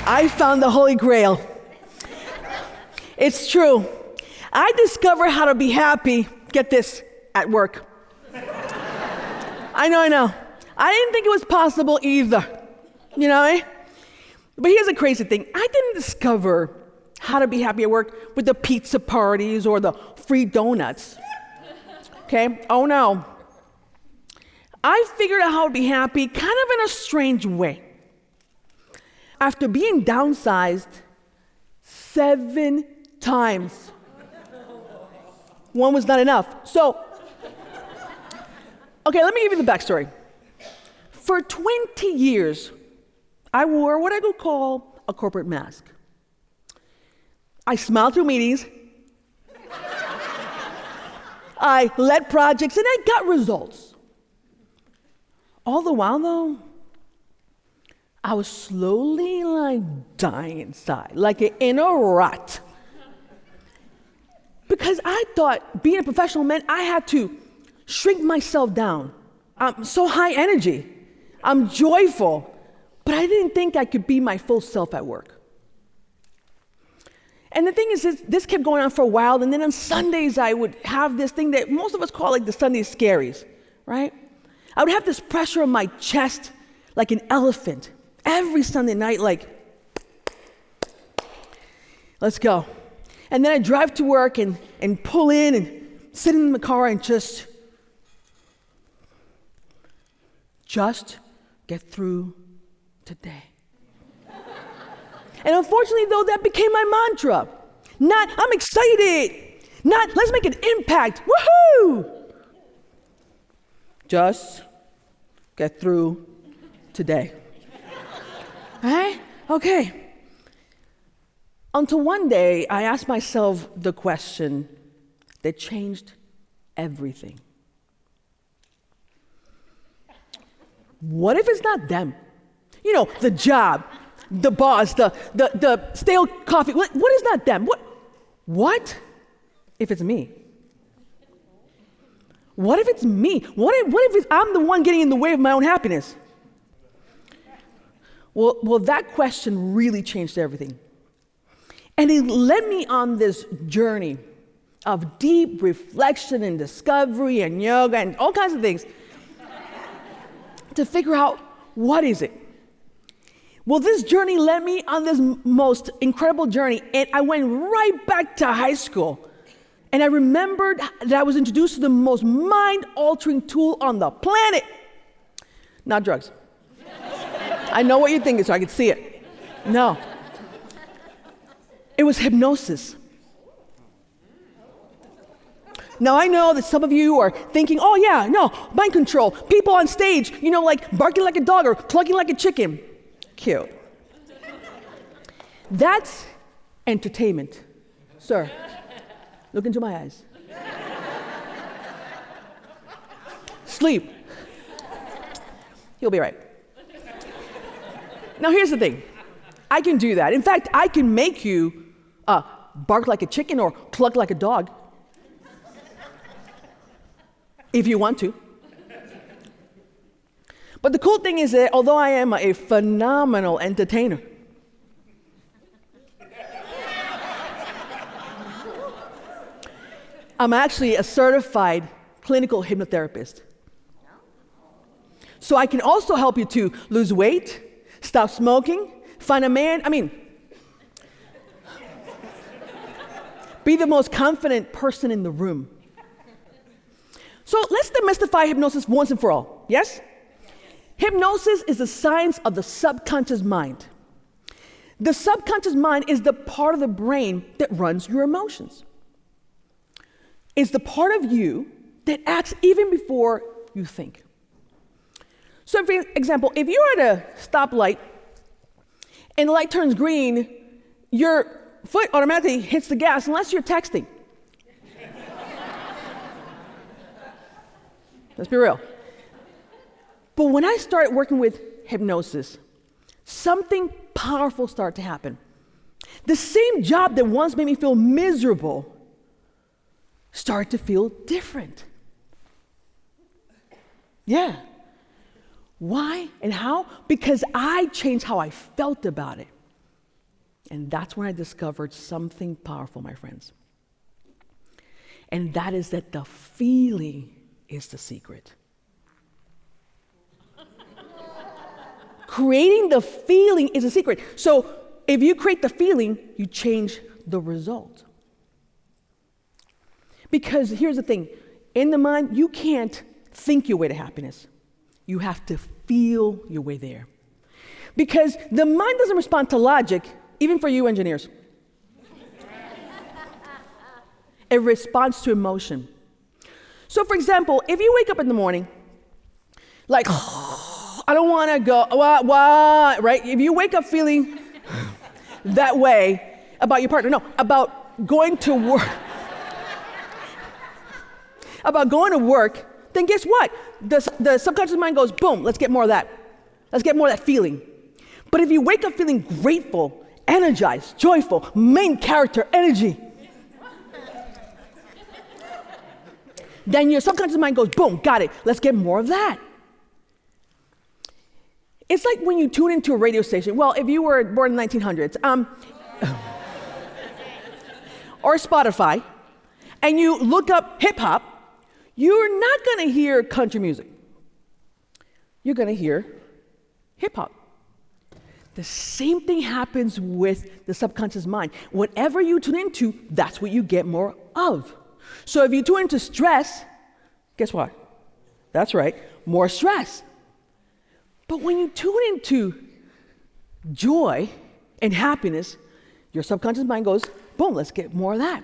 I found the Holy Grail. It's true. I discovered how to be happy, get this, at work. I know. I didn't think it was possible either. You know, eh? But here's the crazy thing. I didn't discover how to be happy at work with the pizza parties or the free donuts. Okay? Oh no. I figured out how to be happy kind of in a strange way. After being downsized 7 times. One was not enough. So, okay, let me give you the backstory. For 20 years, I wore what I would call a corporate mask. I smiled through meetings. I led projects, and I got results. All the while, though, I was slowly dying inside, like in a rut. Because I thought being a professional meant I had to shrink myself down. I'm so high energy. I'm joyful. But I didn't think I could be my full self at work. And the thing is, this kept going on for a while, and then on Sundays I would have this thing that most of us call the Sunday scaries, right? I would have this pressure on my chest like an elephant every Sunday night, let's go. And then I'd drive to work and pull in and sit in the car and just get through today. And unfortunately, though, that became my mantra. Not, I'm excited. Not, let's make an impact. Woohoo! Just get through today. All right? Okay. Until one day, I asked myself the question that changed everything. What if it's not them? You know, the job, the boss, the stale coffee. What is not them? What if it's me? What if it's me? What if I'm the one getting in the way of my own happiness? Well, that question really changed everything. And it led me on this journey of deep reflection and discovery and yoga and all kinds of things to figure out what is it. Well, this journey led me on this most incredible journey, and I went right back to high school. And I remembered that I was introduced to the most mind-altering tool on the planet. Not drugs. I know what you're thinking, so I can see it. No. It was hypnosis. Now, I know that some of you are thinking, oh yeah, no, mind control. People on stage, like barking like a dog or clucking like a chicken. Cute. That's entertainment. Sir, look into my eyes. Sleep. You'll be right. Now, here's the thing. I can do that. In fact, I can make you bark like a chicken or cluck like a dog. If you want to. But the cool thing is that although I am a phenomenal entertainer, I'm actually a certified clinical hypnotherapist. So I can also help you to lose weight, stop smoking, find a man, be the most confident person in the room. So let's demystify hypnosis once and for all, yes? Hypnosis is the science of the subconscious mind. The subconscious mind is the part of the brain that runs your emotions. It's the part of you that acts even before you think. So for example, if you're at a stoplight and the light turns green, your foot automatically hits the gas unless you're texting. Let's be real. But when I started working with hypnosis, something powerful started to happen. The same job that once made me feel miserable started to feel different. Yeah. Why and how? Because I changed how I felt about it. And that's when I discovered something powerful, my friends. And that is that the feeling is the secret. Creating the feeling is a secret. So if you create the feeling, you change the result. Because here's the thing, in the mind, you can't think your way to happiness. You have to feel your way there. Because the mind doesn't respond to logic, even for you engineers. It responds to emotion. So for example, if you wake up in the morning, like, I don't want to go, right? If you wake up feeling that way about your partner, no, about going to work, then guess what? The subconscious mind goes, boom, let's get more of that. Let's get more of that feeling. But if you wake up feeling grateful, energized, joyful, main character energy, then your subconscious mind goes, boom, got it. Let's get more of that. It's like when you tune into a radio station. Well, if you were born in the 1900s, or Spotify, and you look up hip hop, you're not going to hear country music. You're going to hear hip hop. The same thing happens with the subconscious mind. Whatever you tune into, that's what you get more of. So if you tune into stress, guess what? That's right, more stress. But when you tune into joy and happiness, your subconscious mind goes, boom, let's get more of that.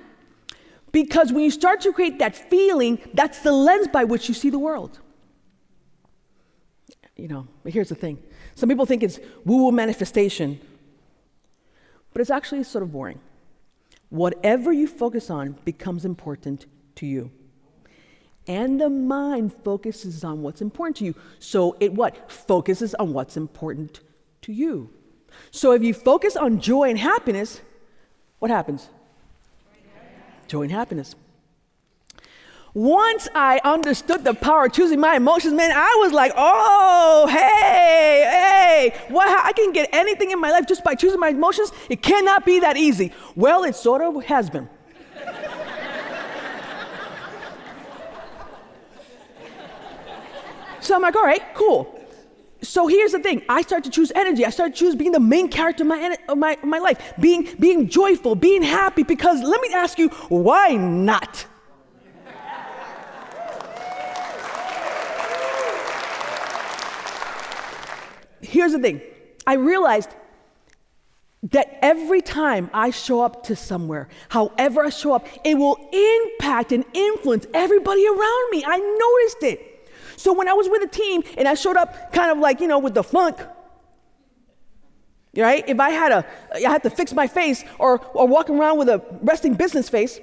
Because when you start to create that feeling, that's the lens by which you see the world. But here's the thing. Some people think it's woo-woo manifestation, but it's actually sort of boring. Whatever you focus on becomes important to you. And the mind focuses on what's important to you. So it what? Focuses on what's important to you. So if you focus on joy and happiness, what happens? Joy and happiness. Once I understood the power of choosing my emotions, man, I was like, oh, hey, I can get anything in my life just by choosing my emotions? It cannot be that easy. Well, it sort of has been. So I'm like, all right, cool. So here's the thing. I start to choose energy. I start to choose being the main character of my life, being joyful, being happy, because let me ask you, why not? Here's the thing. I realized that every time I show up to somewhere, however I show up, it will impact and influence everybody around me. I noticed it. So when I was with a team and I showed up kind of like, with the funk, right? If I had to fix my face or walk around with a resting business face,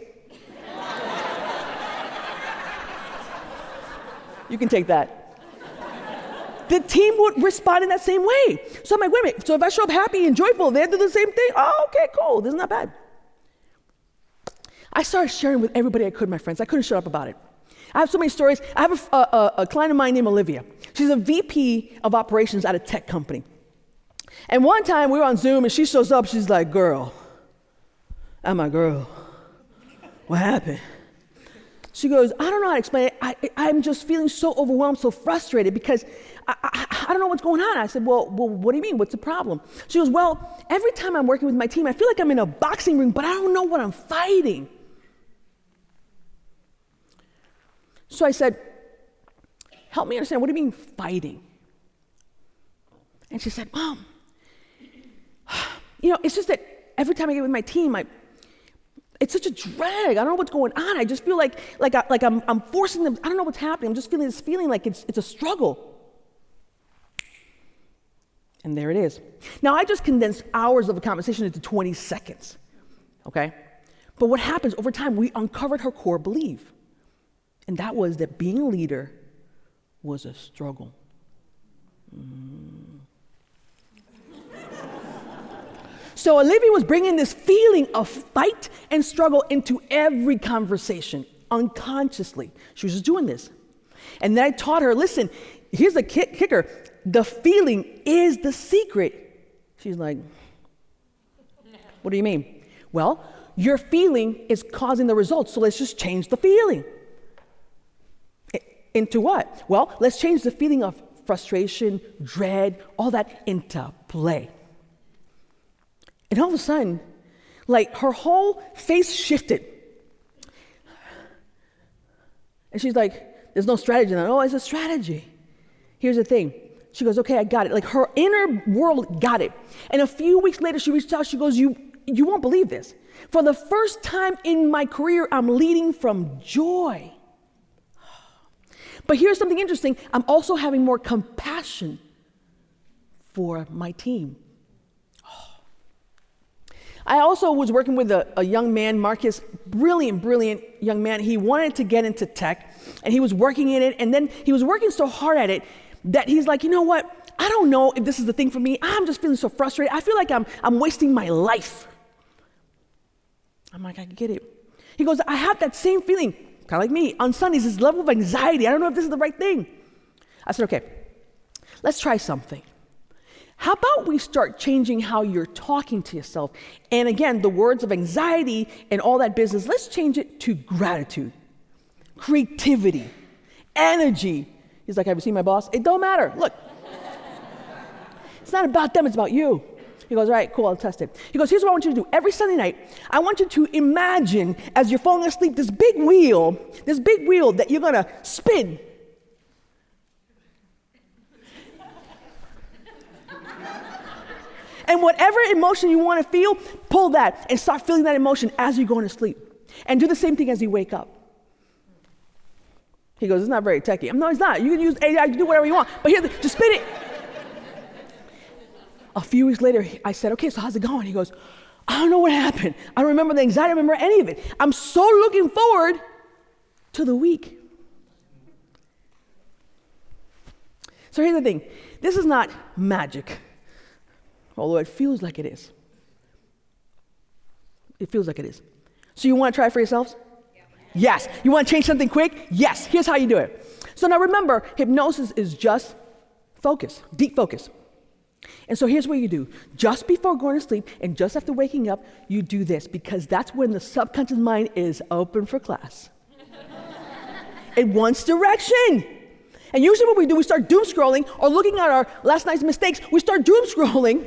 you can take that. The team would respond in that same way. So I'm like, wait a minute. So if I show up happy and joyful, they do the same thing? Oh, okay, cool. This is not bad. I started sharing with everybody I could, my friends. I couldn't shut up about it. I have so many stories. I have a client of mine named Olivia. She's a VP of operations at a tech company. And one time we were on Zoom and she shows up. She's like, girl, I'm my girl. What happened? She goes, I don't know how to explain it. I'm just feeling so overwhelmed, so frustrated because I don't know what's going on. I said, well, what do you mean? What's the problem? She goes, well, every time I'm working with my team, I feel like I'm in a boxing ring, but I don't know what I'm fighting. So I said, help me understand, what do you mean fighting? And she said, Mom, it's just that every time I get with my team, it's such a drag. I don't know what's going on. I just feel like I'm forcing them. I don't know what's happening. I'm just feeling this feeling like it's a struggle. And there it is. Now, I just condensed hours of a conversation into 20 seconds, okay? But what happens over time, we uncovered her core belief. And that was that being a leader was a struggle. So Olivia was bringing this feeling of fight and struggle into every conversation, unconsciously. She was just doing this. And then I taught her, listen, here's the kicker. The feeling is the secret. She's like, What do you mean? Well, your feeling is causing the results, so let's just change the feeling. Into what? Well, let's change the feeling of frustration, dread, all that into play. And all of a sudden, like her whole face shifted. And she's like, there's no strategy. And oh, it's a strategy. Here's the thing. She goes, okay, I got it. Like her inner world got it. And a few weeks later, she reached out. She goes, you won't believe this. For the first time in my career, I'm leading from joy. But here's something interesting. I'm also having more compassion for my team. I also was working with a young man, Marcus, brilliant young man. He wanted to get into tech, and he was working in it, and then he was working so hard at it that he's like, you know what? I don't know if this is the thing for me. I'm just feeling so frustrated. I feel like I'm wasting my life. I'm like, I get it. He goes, I have that same feeling, kind of like me, on Sundays, this level of anxiety. I don't know if this is the right thing. I said, okay, let's try something. How about we start changing how you're talking to yourself? And again, the words of anxiety and all that business, let's change it to gratitude, creativity, energy. He's like, have you seen my boss? It don't matter. Look, it's not about them, it's about you. He goes, all right, cool, I'll test it. He goes, here's what I want you to do. Every Sunday night, I want you to imagine as you're falling asleep this big wheel that you're gonna spin. And whatever emotion you want to feel, pull that and start feeling that emotion as you're going to sleep. And do the same thing as you wake up. He goes, it's not very techy. No, it's not. You can use AI, you can do whatever you want. But here, just spin it. A few weeks later, I said, okay, so how's it going? He goes, I don't know what happened. I don't remember the anxiety. I don't remember any of it. I'm so looking forward to the week. So here's the thing. This is not magic, although it feels like it is. It feels like it is. So you want to try it for yourselves? Yeah. Yes. You want to change something quick? Yes. Here's how you do it. So now remember, hypnosis is just focus, deep focus. And so here's what you do. Just before going to sleep and just after waking up, you do this because that's when the subconscious mind is open for class. It wants direction. And usually what we do, we start doom scrolling or looking at our last night's mistakes. We start doom scrolling.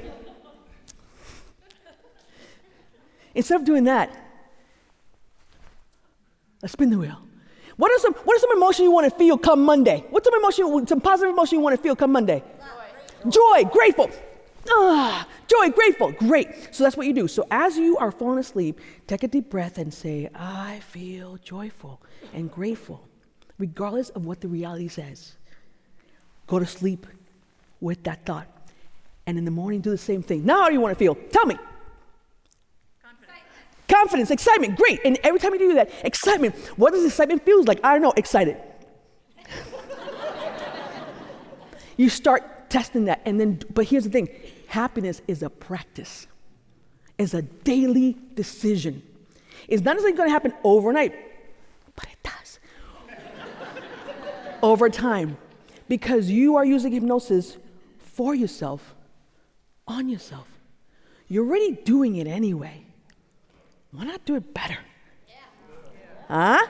Instead of doing that, let's spin the wheel. What are some emotion you want to feel come Monday? What's some positive emotion you want to feel come Monday? Joy, grateful. Joy, grateful. Great. So that's what you do. So as you are falling asleep, take a deep breath and say, I feel joyful and grateful, regardless of what the reality says. Go to sleep with that thought. And in the morning, do the same thing. Now how do you want to feel? Tell me. Confidence, excitement, great. And every time you do that, excitement. What does excitement feel like? I don't know, excited. You start testing that, and then, but here's the thing, happiness is a practice. It's a daily decision. It's not necessarily going to happen overnight, but it does. Over time, because you are using hypnosis for yourself, on yourself. You're already doing it anyway. Why not do it better? Huh?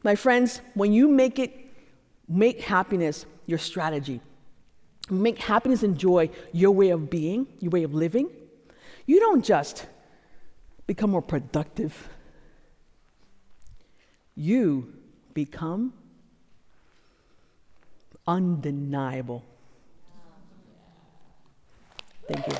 My friends, when you make happiness your strategy, make happiness and joy your way of being, your way of living, you don't just become more productive. You become undeniable. Thank you.